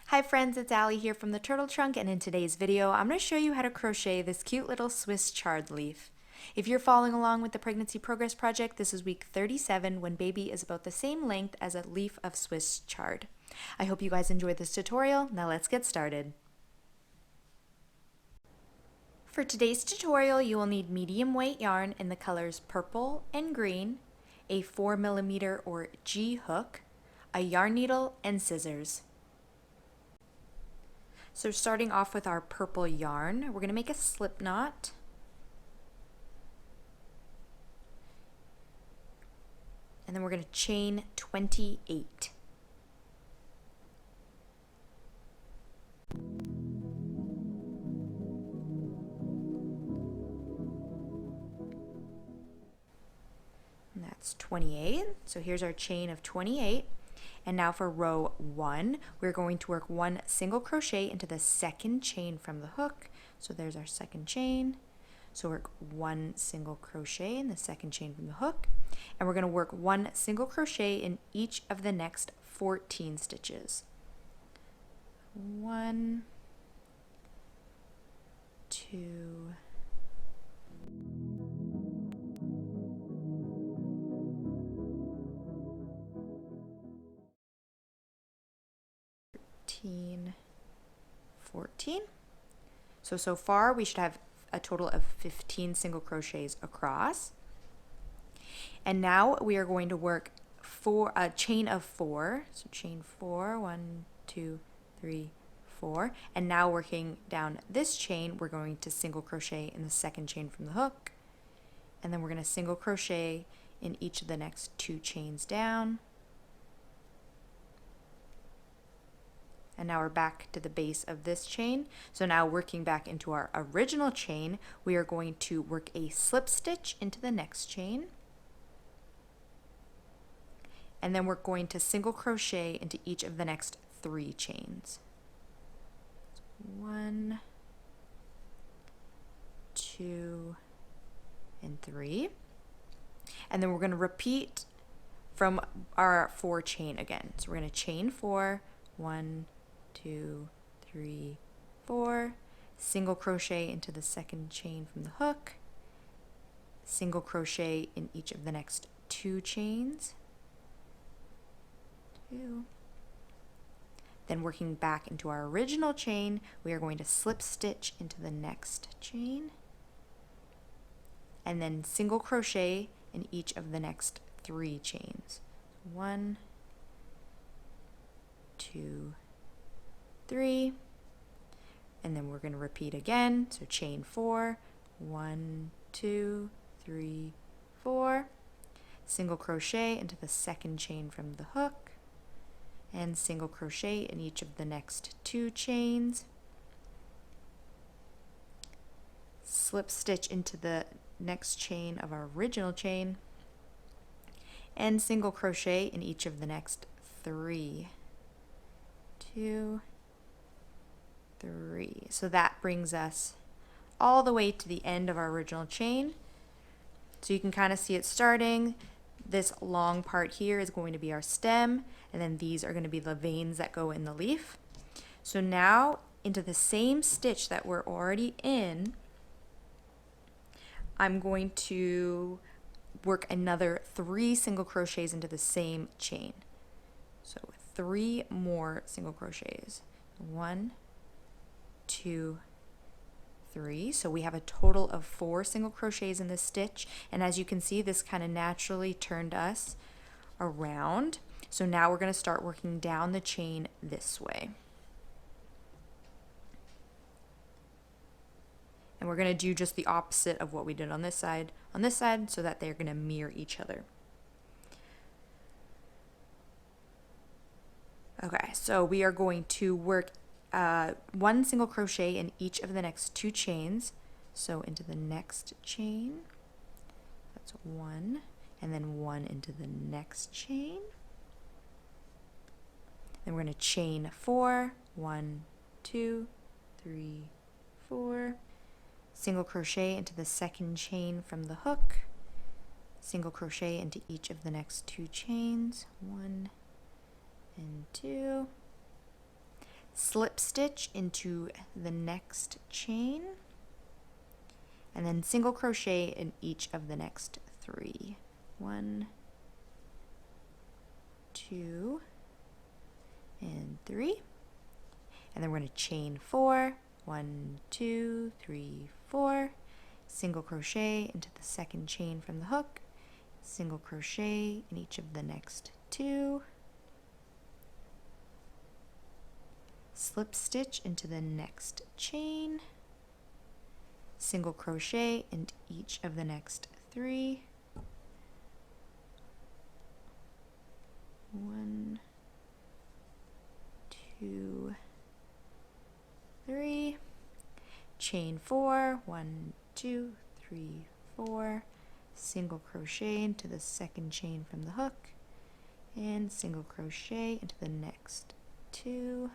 Hi friends, it's Allie here from the Turtle Trunk, and in today's video I'm going to show you how to crochet this cute little Swiss chard leaf. If you're following along with the Pregnancy Progress Project, this is week 37 when baby is about the same length as a leaf of Swiss chard. I hope you guys enjoyed this tutorial. Now let's get started. For today's tutorial, you will need medium weight yarn in the colors purple and green, a 4mm or G hook, a yarn needle, and scissors. So starting off with our purple yarn, we're going to make a slip knot. And then we're going to chain 28. And that's 28. So here's our chain of 28. And now for row 1, we're going to work one single crochet into the second chain from the hook. So there's our second chain. So work one single crochet in the second chain from the hook. And we're going to work one single crochet in each of the next 14 stitches. 1, 2, 14. So far we should have a total of 15 single crochets across. And now we are going to work a chain of 4. So chain 4, 1, 2, 3, 4. And now working down this chain, we're going to single crochet in the second chain from the hook. And then we're going to single crochet in each of the next 2 chains down. And now we're back to the base of this chain. So now working back into our original chain, we are going to work a slip stitch into the next chain. And then we're going to single crochet into each of the next 3 chains. 1, 2, and 3. And then we're going to repeat from our 4 chain again. So we're going to chain 4, 1, 2, 3, 4, single crochet into the second chain from the hook, single crochet in each of the next 2 chains, 2. Then working back into our original chain, we are going to slip stitch into the next chain, and then single crochet in each of the next 3 chains. 1, 2, 3, and then we're going to repeat again. So chain 4, 1, 2, 3, 4, single crochet into the second chain from the hook, and single crochet in each of the next 2 chains, slip stitch into the next chain of our original chain, and single crochet in each of the next 3. 2, 3. So that brings us all the way to the end of our original chain. So you can kind of see it starting. This long part here is going to be our stem, and then these are going to be the veins that go in the leaf. So now into the same stitch that we're already in, I'm going to work another 3 single crochets into the same chain. So 3 more single crochets. 1, 2, 3. So we have a total of 4 single crochets in this stitch, and as you can see, this kind of naturally turned us around. So now we're going to start working down the chain this way. And we're going to do just the opposite of what we did on this side, so that they're going to mirror each other. Okay, so we are going to work 1 single crochet in each of the next 2 chains. So into the next chain, that's 1, and then 1 into the next chain. Then we're going to chain 4, 1, 2, 3, 4, single crochet into the second chain from the hook, single crochet into each of the next 2 chains, 1 and 2, slip stitch into the next chain, and then single crochet in each of the next 3. 1, 2, and 3. And then we're going to chain 4. 1, 2, 3, 4. Single crochet into the second chain from the hook. Single crochet in each of the next 2. Slip stitch into the next chain. Single crochet into each of the next 3. 1, 2, 3. Chain 4. 1, 2, 3, 4. Single crochet into the second chain from the hook, and single crochet into the next 2.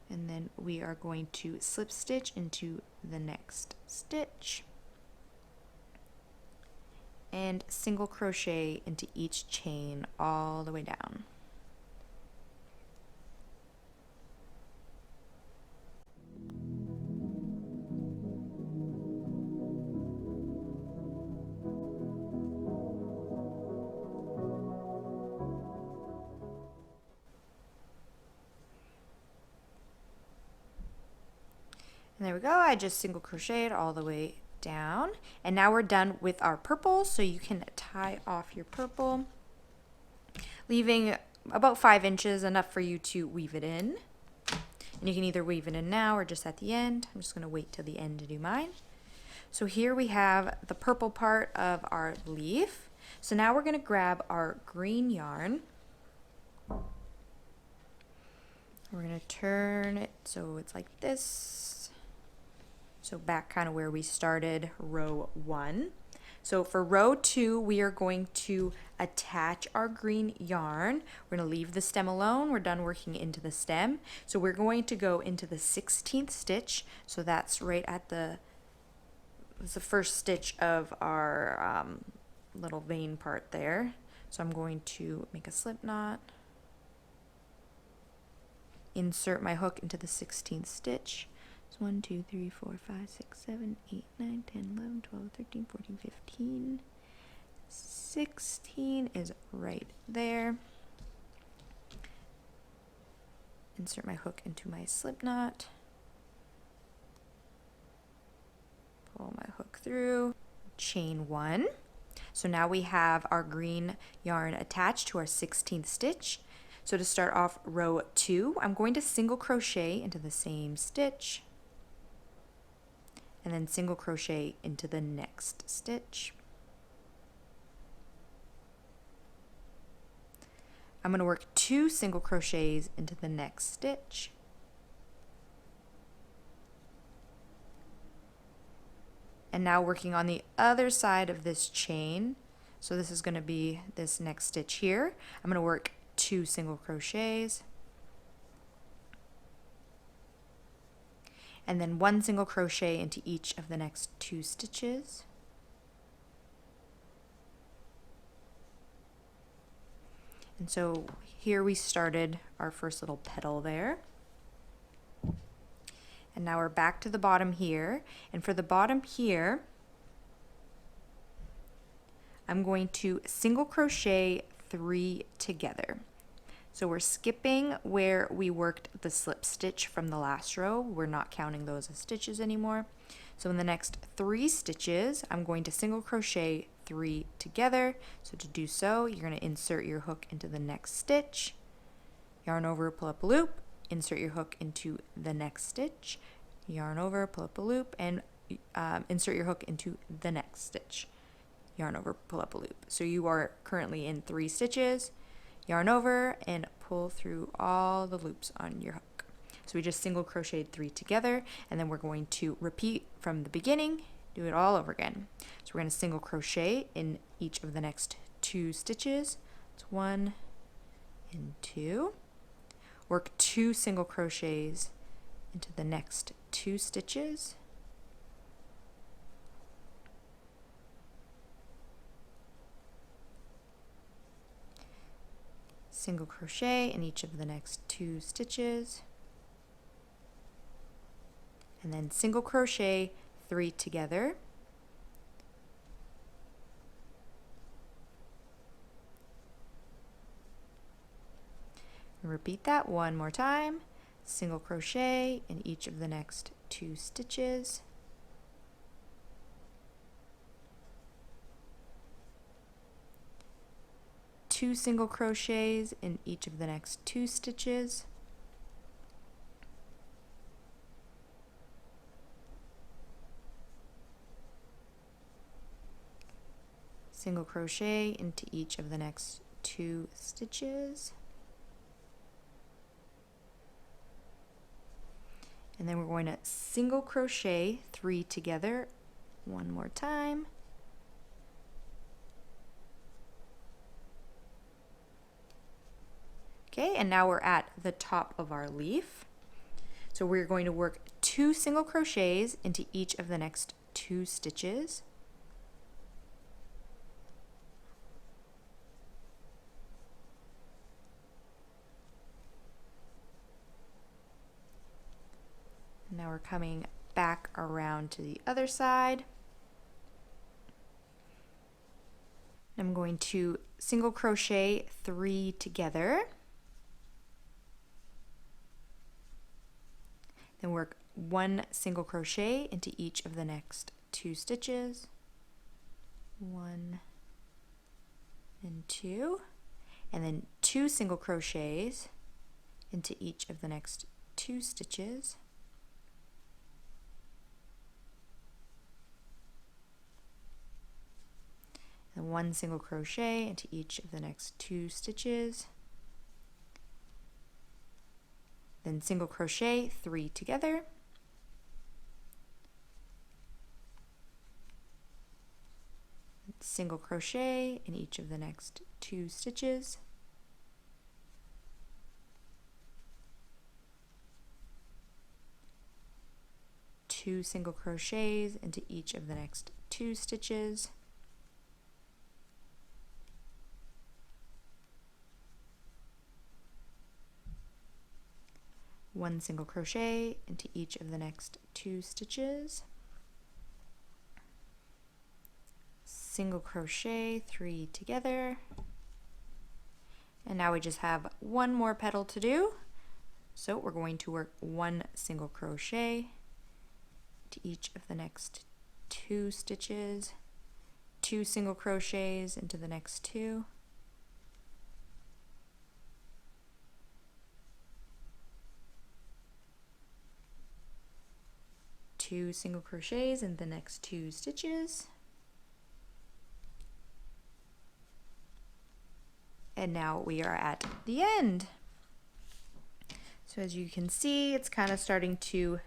And then we are going to slip stitch into the next stitch and single crochet into each chain all the way down. And there we go, I just single crocheted all the way down. And now we're done with our purple, so you can tie off your purple, leaving about 5 inches, enough for you to weave it in. And you can either weave it in now or just at the end. I'm just going to wait till the end to do mine. So here we have the purple part of our leaf. So now we're going to grab our green yarn. We're going to turn it so it's like this. So back kind of where we started row 1. So for row 2, we are going to attach our green yarn. We're going to leave the stem alone. We're done working into the stem. So we're going to go into the 16th stitch. So that's right at the first stitch of our little vein part there. So I'm going to make a slip knot, insert my hook into the 16th stitch. 1, 2, 3, 4, 5, 6, 7, 8, 9, 10, 11, 12, 13, 14, 15. 16 is right there. Insert my hook into my slip knot. Pull my hook through. Chain 1. So now we have our green yarn attached to our 16th stitch. So to start off row 2, I'm going to single crochet into the same stitch, and then single crochet into the next stitch. I'm going to work 2 single crochets into the next stitch, and now working on the other side of this chain. So this is going to be this next stitch here. I'm going to work 2 single crochets, and then 1 single crochet into each of the next 2 stitches. And so here we started our first little petal there. And now we're back to the bottom here. And for the bottom here, I'm going to single crochet 3 together. So we're skipping where we worked the slip stitch from the last row. We're not counting those as stitches anymore. So in the next 3 stitches, I'm going to single crochet 3 together. So to do so, you're going to insert your hook into the next stitch, yarn over, pull up a loop, insert your hook into the next stitch, yarn over, pull up a loop, and insert your hook into the next stitch, yarn over, pull up a loop. So you are currently in 3 stitches. Yarn over and pull through all the loops on your hook. So we just single crocheted 3 together, and then we're going to repeat from the beginning, do it all over again. So we're going to single crochet in each of the next 2 stitches. It's 1 and 2. Work 2 single crochets into the next 2 stitches. single crochet in each of the next 2 stitches, and then single crochet 3 together, and repeat that one more time. Single crochet in each of the next 2 stitches, two single crochets in each of the next 2 stitches, single crochet into each of the next 2 stitches, and then we're going to single crochet 3 together one more time, okay, and now we're at the top of our leaf. So we're going to work 2 single crochets into each of the next 2 stitches, now we're coming back around to the other side. I'm going to single crochet 3 together, then work 1 single crochet into each of the next 2 stitches, 1 and 2, and then 2 single crochets into each of the next 2 stitches, and 1 single crochet into each of the next 2 stitches, then single crochet 3 together, single crochet in each of the next 2 stitches, two single crochets into each of the next 2 stitches, one single crochet into each of the next 2 stitches, single crochet 3 together, and now we just have one more petal to do. So we're going to work 1 single crochet to each of the next 2 stitches, 2 single crochets into the next 2, two single crochets in the next 2 stitches, and now we are at the end. So as you can see, it's kind of starting to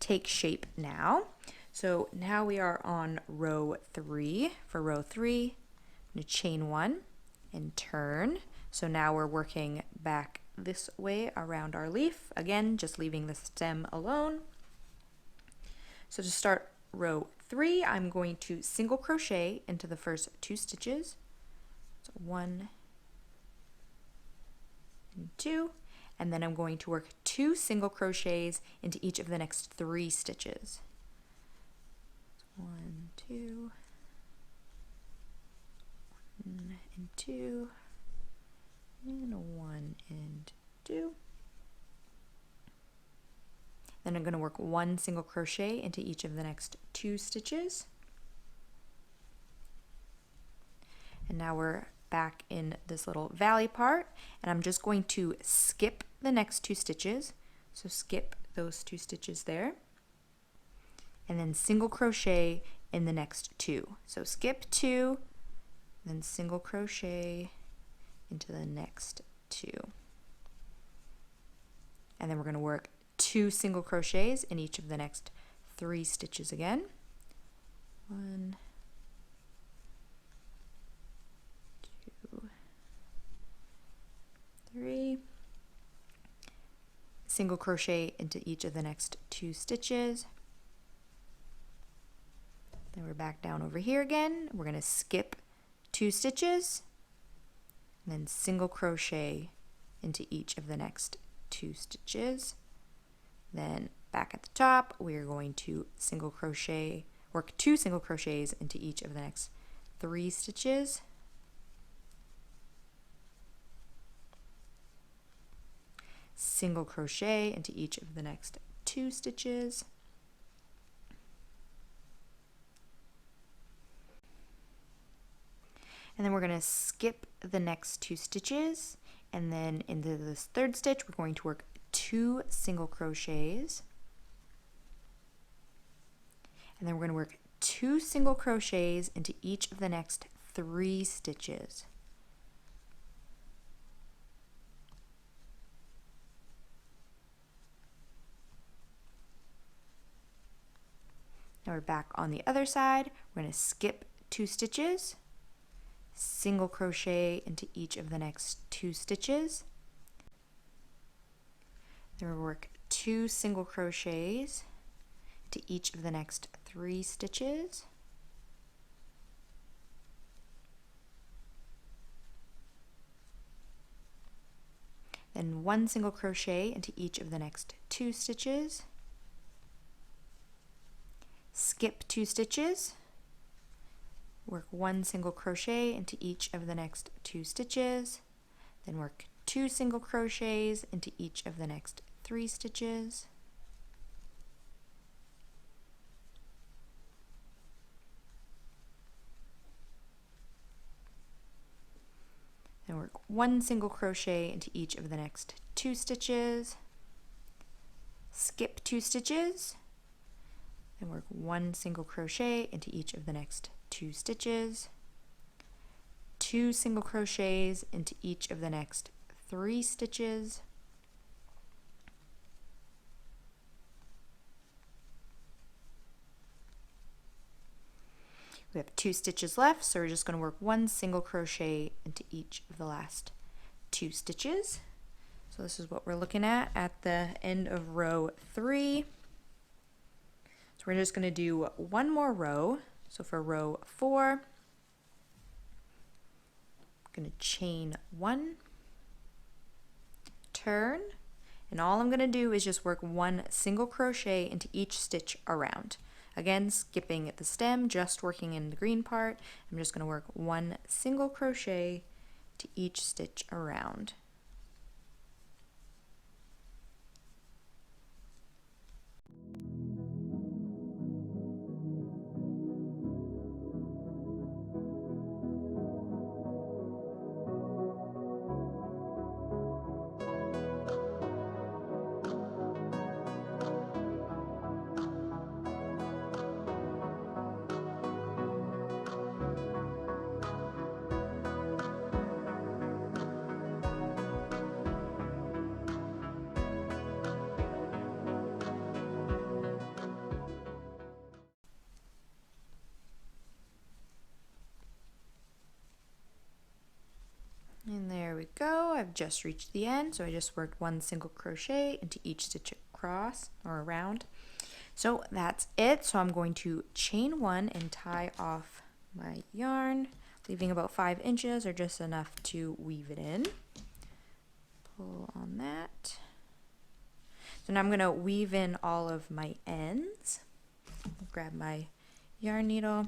take shape now. So now we are on row 3. For row 3, I'm going to chain 1 and turn. So now we're working back this way around our leaf, again just leaving the stem alone. So to start row 3, I'm going to single crochet into the first 2 stitches. So 1 and 2, and then I'm going to work 2 single crochets into each of the next 3 stitches. 1, 2, 1 and 2, and 1 and 2. Then I'm going to work 1 single crochet into each of the next 2 stitches. And now we're back in this little valley part, and I'm just going to skip the next 2 stitches. So skip those 2 stitches there, and then single crochet in the next 2. So skip 2, then single crochet into the next 2. And then we're going to work 2 single crochets in each of the next 3 stitches again. 1, 2, 3. Single crochet into each of the next 2 stitches. Then we're back down over here again. We're going to skip 2 stitches, and then single crochet into each of the next 2 stitches. Then back at the top, we are going to single crochet, work 2 single crochets into each of the next 3 stitches. Single crochet into each of the next 2 stitches. And then we're going to skip the next 2 stitches, and then into this 3rd stitch we're going to work 2 single crochets, and then we're going to work 2 single crochets into each of the next 3 stitches. Now we're back on the other side. We're going to skip 2 stitches, single crochet into each of the next 2 stitches. Then we'll work 2 single crochets to each of the next 3 stitches. Then 1 single crochet into each of the next 2 stitches. Skip 2 stitches. Work 1 single crochet into each of the next 2 stitches, then work 2 single crochets into each of the next 3 stitches. Then work 1 single crochet into each of the next 2 stitches. Skip 2 stitches, then work 1 single crochet into each of the next 2 stitches, 2 single crochets into each of the next 3 stitches, we have 2 stitches left, so we're just going to work 1 single crochet into each of the last 2 stitches. So this is what we're looking at the end of row 3. So we're just going to do 1 more row. So for row 4, I'm going to chain 1, turn, and all I'm going to do is just work 1 single crochet into each stitch around. Again, skipping at the stem, just working in the green part. I'm just going to work 1 single crochet to each stitch around. And there we go. I've just reached the end, so I just worked 1 single crochet into each stitch across or around. So that's it. So I'm going to chain 1 and tie off my yarn, leaving about 5 inches or just enough to weave it in. Pull on that. So now I'm going to weave in all of my ends. Grab my yarn needle.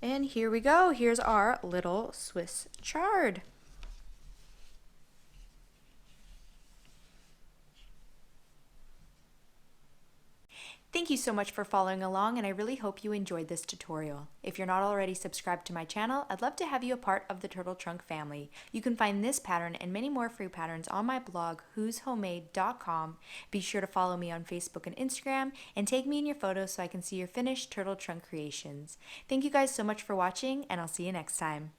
And here we go. Here's our little Swiss chard. Thank you so much for following along, and I really hope you enjoyed this tutorial. If you're not already subscribed to my channel, I'd love to have you a part of the Turtle Trunk family. You can find this pattern and many more free patterns on my blog, whoshomemade.com. Be sure to follow me on Facebook and Instagram, and tag me in your photos so I can see your finished turtle trunk creations. Thank you guys so much for watching, and I'll see you next time.